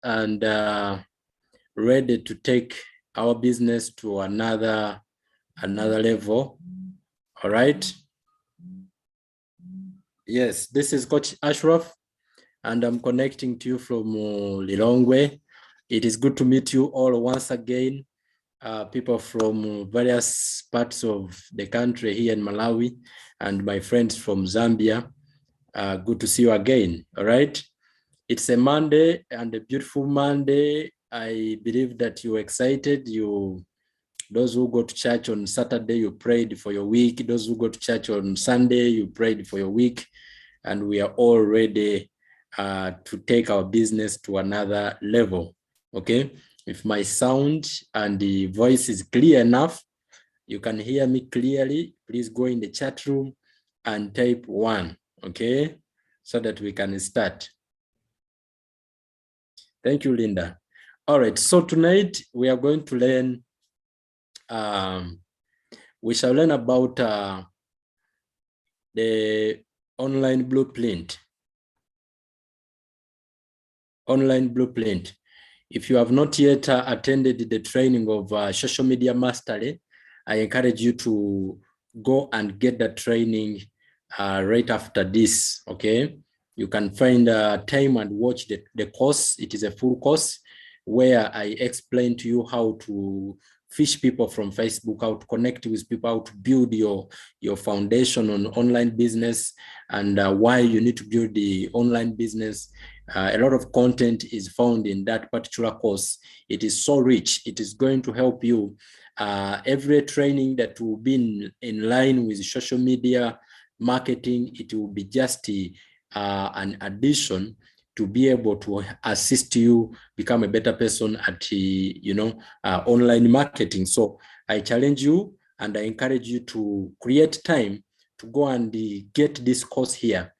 and ready to take our business to another level. All right. Yes, this is Coach Ashraf, and I'm connecting to you from Lilongwe. It is good to meet you all once again. People from various parts of the country here in Malawi, and my friends from Zambia. Good to see you again. All right. It's a Monday, and a beautiful Monday. I believe that you're excited. Those who go to church on Saturday, you prayed for your week. Those who go to church on Sunday, you prayed for your week. And we are all ready to take our business to another level. Okay. If my sound and the voice is clear enough, you can hear me clearly, please go in the chat room and type 1, okay, so that we can start. Thank you, Linda. All right, so tonight we are going to learn, we shall learn about the online blueprint. Online blueprint. If you have not yet attended the training of social media mastery, I encourage you to go and get the training right after this, okay? You can find time and watch the course. It is a full course where I explain to you how to fish people from Facebook, how to connect with people, how to build your foundation on online business, and why you need to build the online business. A lot of content is found in that particular course. It is so rich. It is going to help you. Every training that will be in line with social media marketing, it will be just an addition to be able to assist you become a better person at online marketing. So I challenge you and I encourage you to create time to go and get this course here.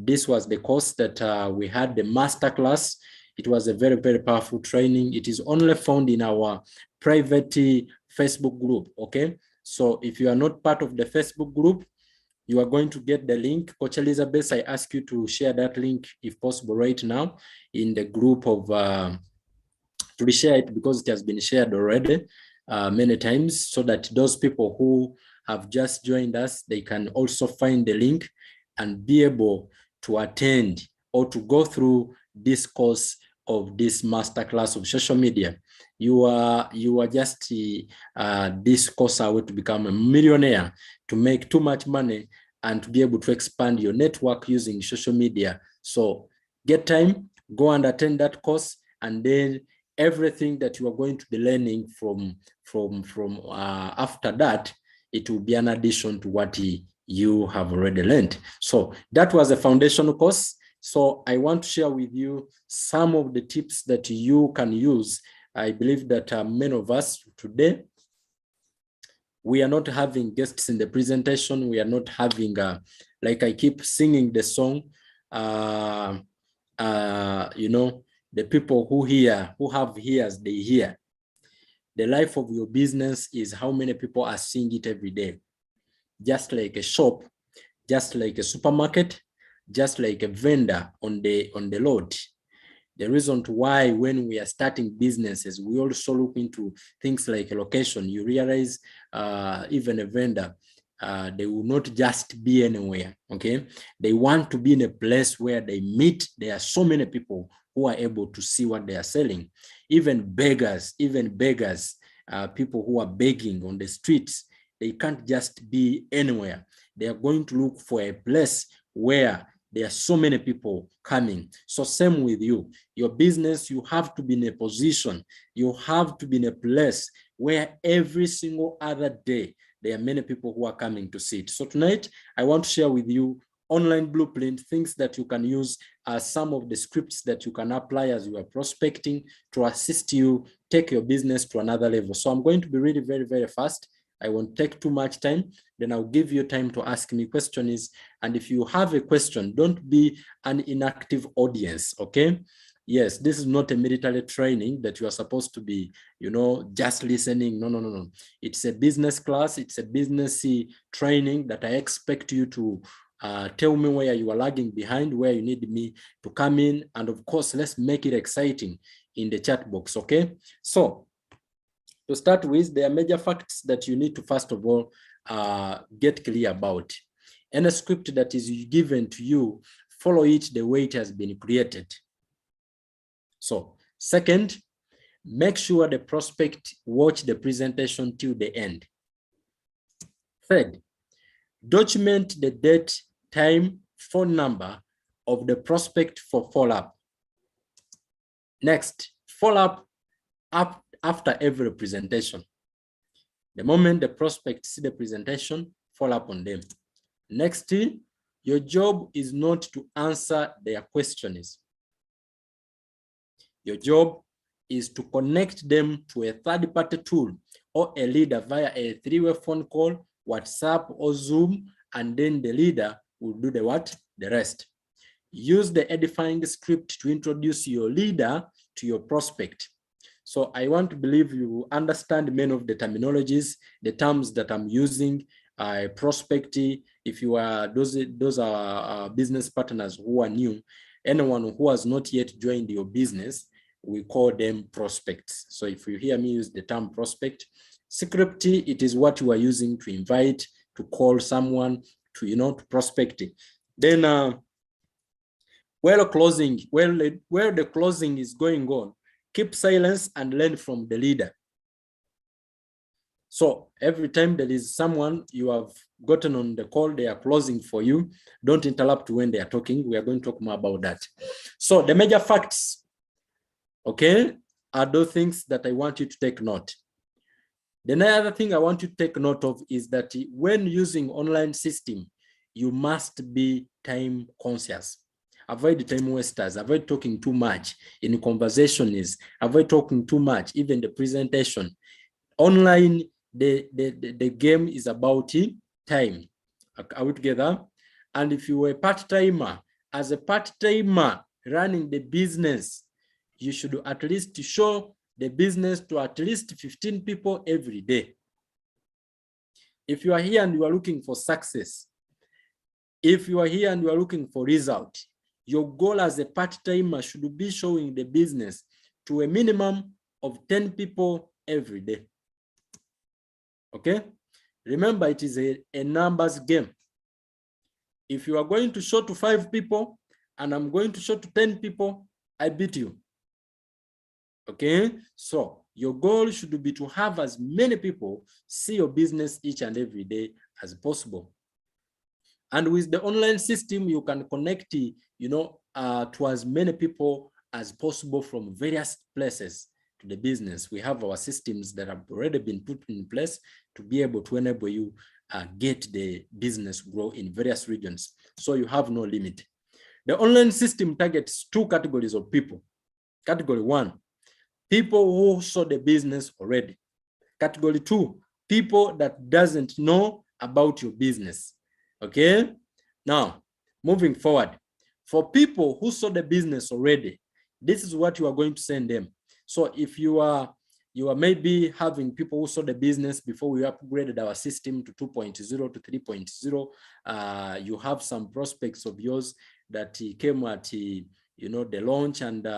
This was the course that we had, the masterclass. It was a very, very powerful training. It is only found in our private Facebook group, okay? So if you are not part of the Facebook group, you are going to get the link. Coach Elizabeth, I ask you to share that link if possible right now in the group of, to reshare it because it has been shared already many times, so that those people who have just joined us, they can also find the link and be able to attend or to go through this course of this masterclass of social media. You are just this course away to become a millionaire, to make too much money, and to be able to expand your network using social media. So get time, go and attend that course, and then everything that you are going to be learning from after that, it will be an addition to what you have already learned. So that was a foundational course. So I want to share with you some of the tips that you can use. I believe that many of us today, we are not having guests in the presentation. We are not having, like I keep singing the song, the people who hear, who have ears, they hear. The life of your business is how many people are seeing it every day. Just like a shop, just like a supermarket, just like a vendor on the road. The reason why when we are starting businesses, we also look into things like a location. You realize even a vendor, they will not just be anywhere, okay? They want to be in a place where they meet. There are so many people who are able to see what they are selling. Even beggars, people who are begging on the streets, they can't just be anywhere. They are going to look for a place where there are so many people coming. So same with you. Your business, you have to be in a position, you have to be in a place where every single other day, there are many people who are coming to see it. So tonight, I want to share with you online blueprint, things that you can use, some of the scripts that you can apply as you are prospecting to assist you take your business to another level. So I'm going to be really very, very fast. I won't take too much time. Then I'll give you time to ask me questions. And if you have a question, don't be an inactive audience, okay? Yes, this is not a military training that you are supposed to be, just listening. No. It's a business class. It's a business training that I expect you to tell me where you are lagging behind, where you need me to come in. And of course, let's make it exciting. in the chat box, okay? So to start with, there are major facts that you need to first of all get clear about. Any script that is given to you, follow it the way it has been created. So second, make sure the prospect watch the presentation till the end. Third, document the date, time, phone number of the prospect for follow-up. Next, follow up after every presentation. The moment the prospect see the presentation, follow up on them. Next, your job is not to answer their questions. Your job is to connect them to a third-party tool or a leader via a three-way phone call, WhatsApp or Zoom, and then the leader will do the what? The rest. Use the edifying script to introduce your leader to your prospect. So I want to believe you understand many of the terminologies, the terms that I'm using. Prospect, if you are those are business partners who are new, anyone who has not yet joined your business, we call them prospects. So if you hear me use the term prospect, script, it is what you are using to invite, to call someone, to to prospect. Then where the closing is going on, keep silence and learn from the leader. So every time there is someone you have gotten on the call, they are closing for you, don't interrupt when they are talking. We are going to talk more about that. So the major facts, okay, are those things that I want you to take note. The other thing I want you to take note of is that when using online system, you must be time conscious. Avoid time wasters, avoid talking too much in conversations, avoid talking too much, even the presentation. Online, the game is about time. Are we together? And if you were a part-timer, as a part-timer running the business, you should at least show the business to at least 15 people every day. If you are here and you are looking for success, if you are here and you are looking for result, your goal as a part-timer should be showing the business to a minimum of 10 people every day. Okay? Remember, it is a numbers game. If you are going to show to 5 people and I'm going to show to 10 people, I beat you. Okay? So your goal should be to have as many people see your business each and every day as possible. And with the online system, you can connect, to as many people as possible from various places to the business. We have our systems that have already been put in place to be able to enable you get the business grow in various regions. So you have no limit. The online system targets 2 categories of people. Category 1, people who saw the business already. Category 2, people that doesn't know about your business. Okay, now moving forward, for people who saw the business already, this is what you are going to send them. So if you are maybe having people who saw the business before we upgraded our system to 2.0 to 3.0, you have some prospects of yours that came at the launch, and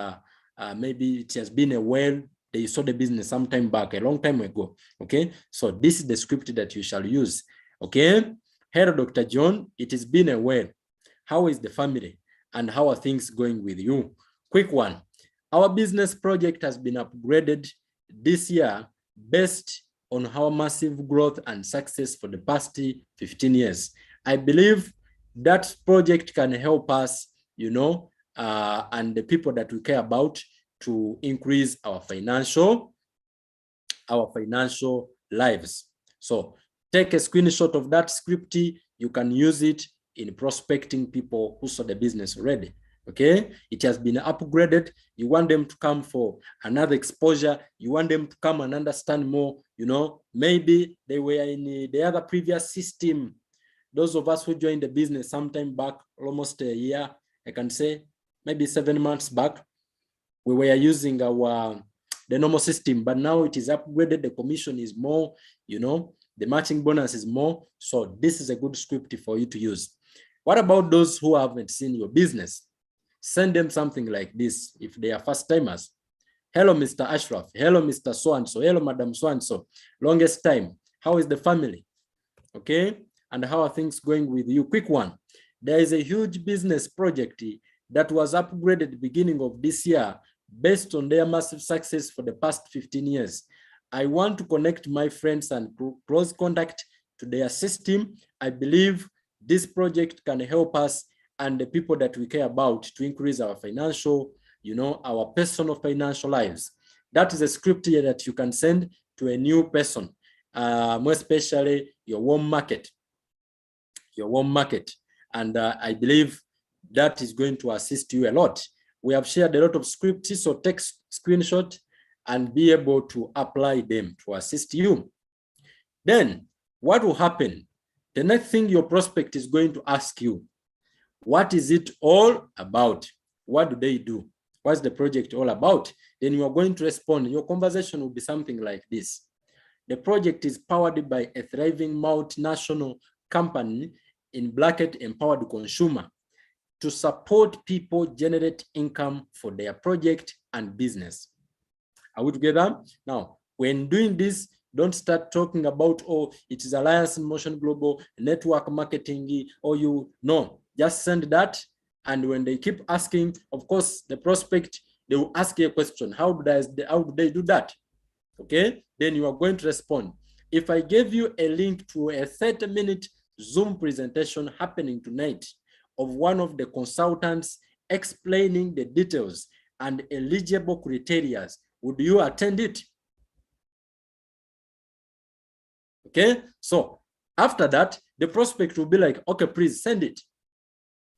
maybe it has been a while. They saw the business some time back, a long time ago. Okay, so this is the script that you shall use. Okay. Hello, Dr. John, it has been a while. How is the family and how are things going with you? Quick one. Our business project has been upgraded this year based on our massive growth and success for the past 15 years. I believe that project can help us, and the people that we care about to increase our financial lives. So take a screenshot of that script. You can use it in prospecting people who saw the business already. Okay, it has been upgraded. You want them to come for another exposure. You want them to come and understand more. Maybe they were in the other previous system. Those of us who joined the business sometime back, almost a year, I can say maybe 7 months back, we were using the normal system, but now it is upgraded. The commission is more, the matching bonus is more. So this is a good script for you to use. What about those who haven't seen your business? Send them something like this if they are first timers. Hello, Mr. Ashraf. Hello, Mr. So-and-so. Hello, Madam So-and-so. Longest time. How is the family? Okay. And how are things going with you? Quick one. There is a huge business project that was upgraded at the beginning of this year based on their massive success for the past 15 years. I want to connect my friends and close contact to their system. I believe this project can help us and the people that we care about to increase our financial, our personal financial lives. That is a script here that you can send to a new person, more especially your warm market. And I believe that is going to assist you a lot. We have shared a lot of scripts, so take screenshot and be able to apply them to assist you. Then what will happen? The next thing your prospect is going to ask you, what is it all about? What do they do? What's the project all about? Then you are going to respond. Your conversation will be something like this. The project is powered by a thriving multinational company, in bracket empowered consumer, to support people generate income for their project and business. Are we together? Now, when doing this, don't start talking about, oh, it is Alliance in Motion Global, network marketing, or no, just send that. And when they keep asking, of course, the prospect, they will ask you a question. How do they do that? Okay, then you are going to respond. If I gave you a link to a 30-minute Zoom presentation happening tonight of one of the consultants explaining the details and eligible criteria, would you attend it? Okay, so after that, the prospect will be like, okay, please send it.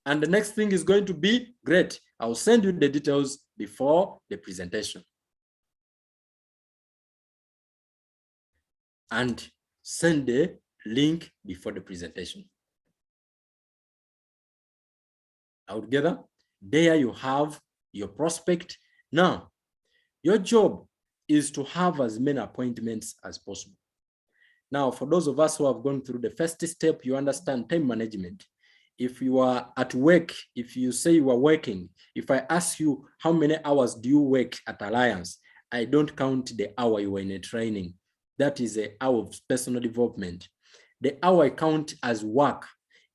And the next thing is going to be, great, I'll send you the details before the presentation. And send the link before the presentation. Altogether, there you have your prospect. Now, your job is to have as many appointments as possible. Now, for those of us who have gone through the first step, you understand time management. If you are at work, if you say you are working, if I ask you how many hours do you work at Alliance, I don't count the hour you were in a training. That is an hour of personal development. The hour I count as work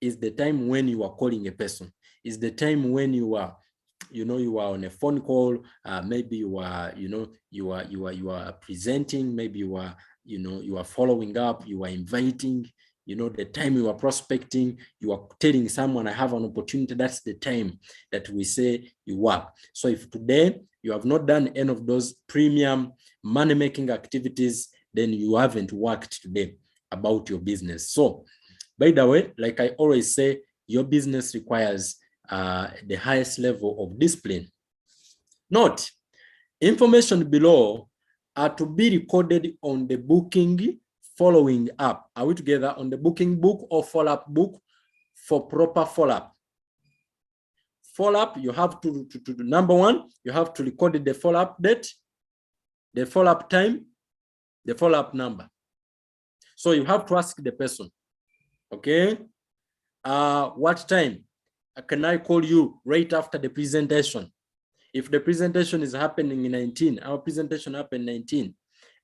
is the time when you are calling a person, is the time when you are, you are on a phone call, maybe you are, you are presenting, maybe you are, you are following up, you are inviting, the time you are prospecting, you are telling someone I have an opportunity. That's the time that we say you work. So if today you have not done any of those premium money-making activities, then you haven't worked today about your business. So by the way, like I always say, your business requires the highest level of discipline. Note, information below are to be recorded on the booking following up. Are we together? On the booking book or follow-up book for proper follow-up. Follow-up, you have to number one, you have to record the follow-up date, the follow-up time, the follow-up number. So you have to ask the person, okay, what time can I call you right after the presentation? If the presentation is happening in 19, our presentation happened 19.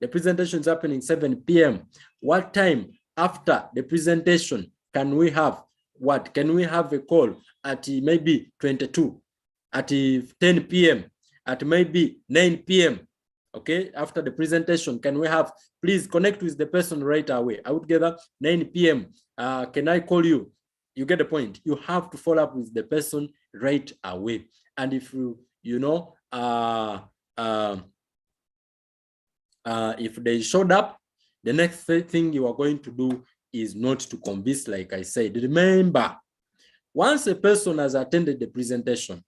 The presentation is happening 7 p.m. What time after the presentation can we have? What can we have a call at maybe 22, at 10 p.m., at maybe 9 p.m. Okay, after the presentation, can we have, please connect with the person right away. I would gather 9 p.m. Can I call you? You get the point. You have to follow up with the person right away. And if if they showed up, the next thing you are going to do is not to convince, like I said. Remember, once a person has attended the presentation,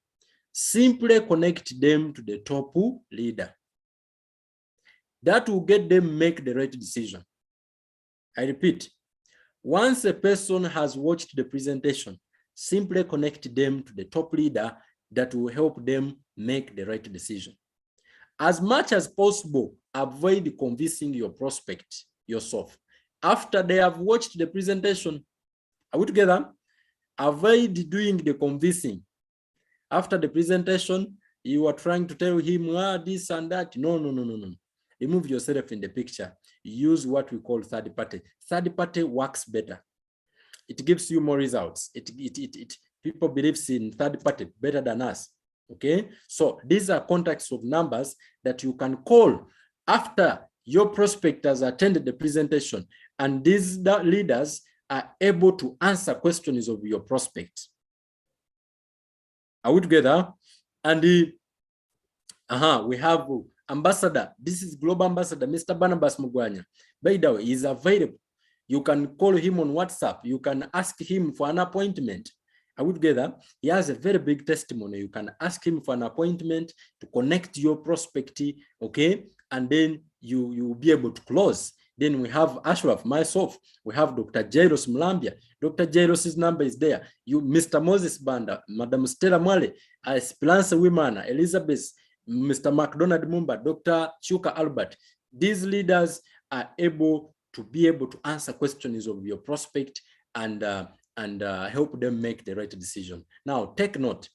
simply connect them to the top leader. That will get them make the right decision. I repeat, once a person has watched the presentation, simply connect them to the top leader that will help them make the right decision. As much as possible, avoid convincing your prospect yourself. After they have watched the presentation, are we together? Avoid doing the convincing. After the presentation, you are trying to tell him this and that. No. Remove yourself in the picture. Use what we call third party. Third party works better. It gives you more results. People believe in third party better than us. Okay, so these are contacts of numbers that you can call after your prospect has attended the presentation, and these leaders are able to answer questions of your prospect. Are we together? And we have ambassador. This is global ambassador, Mr. Barnabas Mugwanya. By the way, he is available. You can call him on WhatsApp. You can ask him for an appointment. Are we together? He has a very big testimony. You can ask him for an appointment to connect your prospect, okay? And then you will be able to close. Then we have Ashraf, myself. We have Dr. Jairus Mlambia. Dr. Jairus' number is there. You, Mr. Moses Banda, Madam Stella Mwale, Esperanza Wimana, Elizabeth, Mr. McDonald Mumba, Dr. Chuka Albert. These leaders are able to answer questions of your prospect and help them make the right decision. Now, take note.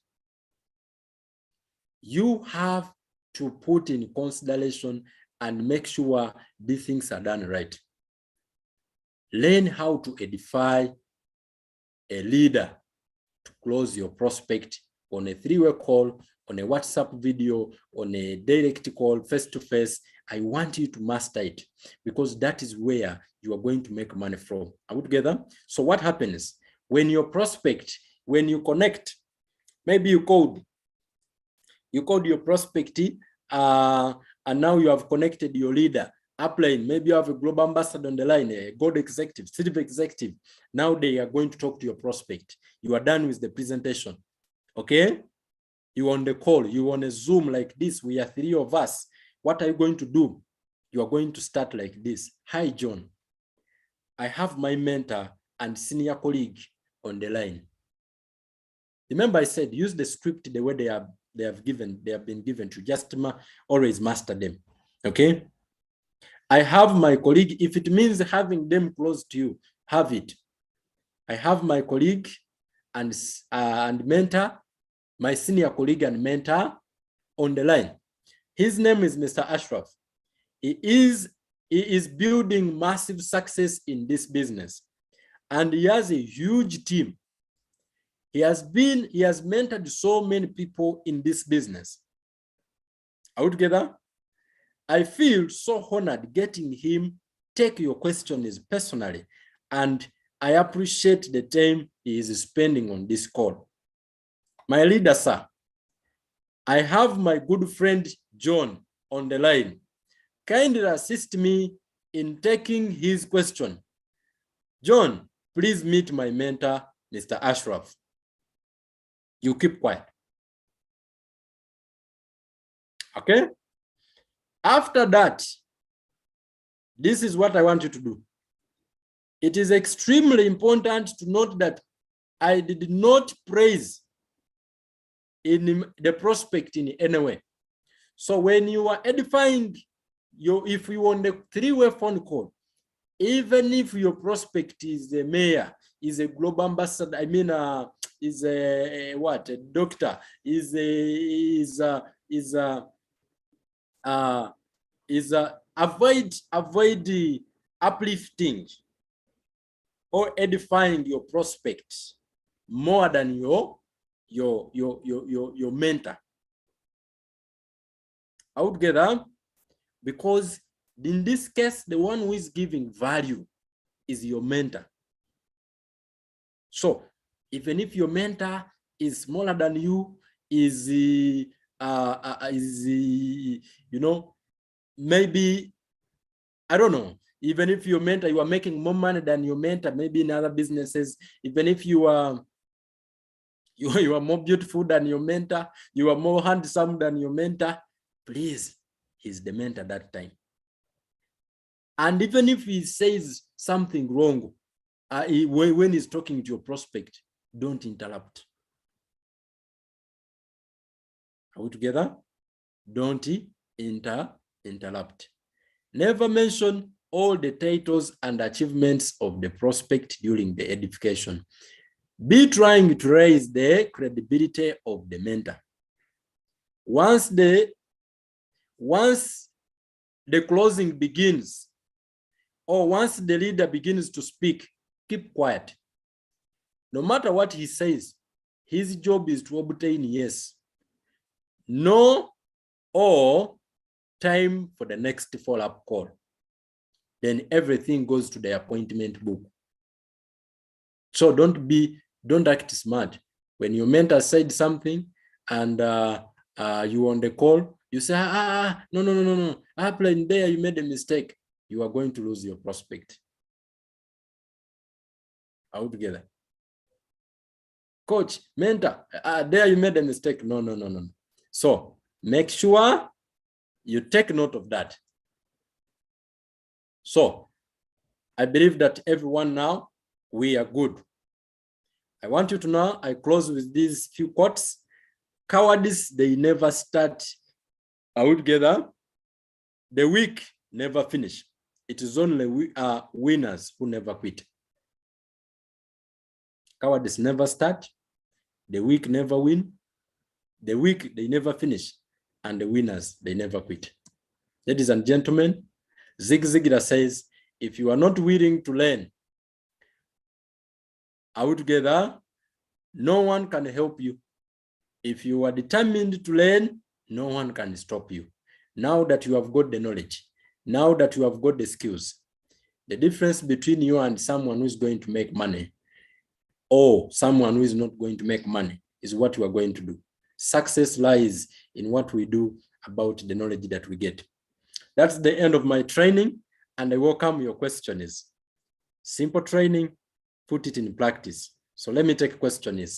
You have to put in consideration and make sure these things are done right. Learn how to edify a leader to close your prospect on a three-way call, on a WhatsApp video, on a direct call, face-to-face. I want you to master it because that is where you are going to make money from. Are we together? So what happens when your prospect, when you connect, maybe you called your prospect, and now you have connected your leader, upline, maybe you have a global ambassador on the line, a gold executive, city executive. Now they are going to talk to your prospect. You are done with the presentation, okay? You on the call, you on a Zoom like this, we are three of us. What are you going to do? You are going to start like this. Hi, John. I have my mentor and senior colleague on the line. Remember I said, use the script the way they have been given to, just always master them, okay? I have my colleague. If it means having them close to you, have it. I have my colleague and mentor, my senior colleague and mentor on the line. His name is Mr. Ashraf. He is building massive success in this business, and he has a huge team. He has mentored so many people in this business. Are we together? I feel so honored getting him take your questions personally, and I appreciate the time he is spending on this call. My leader, sir, I have my good friend John on the line. Kindly assist me in taking his question. John, please meet my mentor, Mr. Ashraf. You keep quiet. Okay? After that, this is what I want you to do. It is extremely important to note that I did not praise in the prospect in any way. So when you are edifying, if you want a three-way phone call, even if your prospect is a mayor, is a global ambassador, I mean, is a what? A doctor, avoid the uplifting or edifying your prospect more than your mentor. I would get that, because in this case, the one who is giving value is your mentor. So even if your mentor is smaller than you, is you know, maybe, I don't know, even if your mentor, you are making more money than your mentor, maybe in other businesses, even if you are more beautiful than your mentor, you are more handsome than your mentor, please, he's the mentor that time. And even if he says something wrong, when he's talking to your prospect, don't interrupt. Are we together? Don't interrupt. Never mention all the titles and achievements of the prospect during the edification. Be trying to raise the credibility of the mentor. Once the closing begins, or once the leader begins to speak, keep quiet. No matter what he says, his job is to obtain yes, no, or time for the next follow-up call. Then everything goes to the appointment book. So don't act smart. When your mentor said something and you on the call, you say, no, Upline there, you made a mistake. You are going to lose your prospect. Are we together? Coach, mentor, there you made a mistake. No. So make sure you take note of that. So I believe that everyone now, we are good. I want you to know, I close with these few quotes. Cowardice, they never start. Are we together? The weak never finish. It is only winners who never quit. Cowardice never start. The weak never win. The weak, they never finish. And the winners, they never quit. Ladies and gentlemen, Zig Ziglar says, if you are not willing to learn, are we together? No one can help you. If you are determined to learn, no one can stop you. Now that you have got the knowledge, now that you have got the skills, the difference between you and someone who is going to make money or someone who is not going to make money is what you are going to do. Success lies in what we do about the knowledge that we get. That's the end of my training, and I welcome your questions. Simple training, put it in practice. So let me take questions.